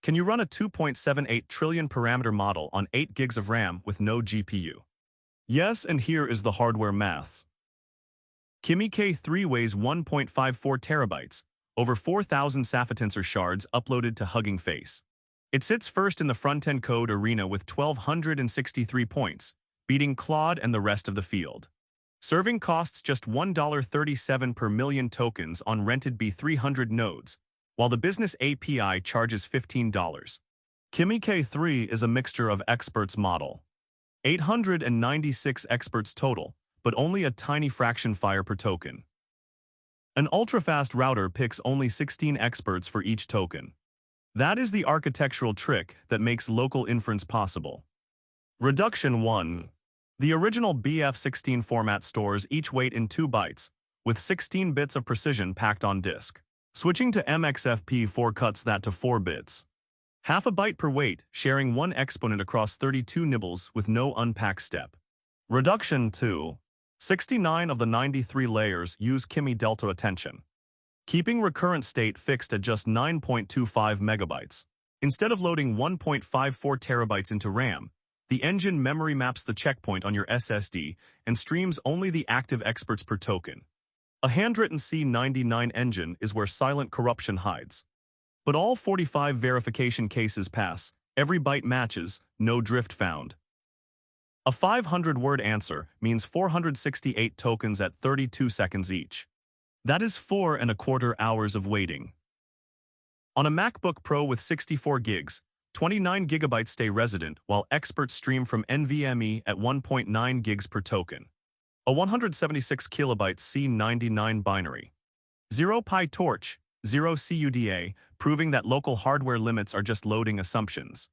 Can you run a 2.78 trillion parameter model on 8 gigs of RAM with no GPU? Yes, and here is the hardware maths. Kimi K3 weighs 1.54 terabytes, over 4,000 Safetensor shards uploaded to HuggingFace. It sits first in the Frontend Code Arena with 1,263 points, beating Claude and the rest of the field. Serving costs just $1.37 per million tokens on rented B300 nodes, while the business API charges $15. Kimi K3 is a mixture of experts model. 896 experts total, but only a tiny fraction fire per token. An ultra-fast router picks only 16 experts for each token. That is the architectural trick that makes local inference possible. Reduction 1. The original BF16 format stores each weight in 2 bytes, with 16 bits of precision packed on disk. Switching to MXFP4 cuts that to 4 bits. Half a byte per weight, sharing one exponent across 32 nibbles with no unpack step. Reduction 2. 69 of the 93 layers use Kimi Delta Attention, keeping recurrent state fixed at just 9.25 megabytes. Instead of loading 1.54 terabytes into RAM, the engine memory maps the checkpoint on your SSD and streams only the active experts per token. A handwritten C99 engine is where silent corruption hides. But all 45 verification cases pass, every byte matches, no drift found. A 500-word answer means 468 tokens at 32 seconds each. That is 4.25 hours of waiting. On a MacBook Pro with 64 gigs, 29 gigabytes stay resident while experts stream from NVMe at 1.9 gigs per token. A 176 kilobyte C99 binary. 0 PyTorch, 0 CUDA, proving that local hardware limits are just loading assumptions.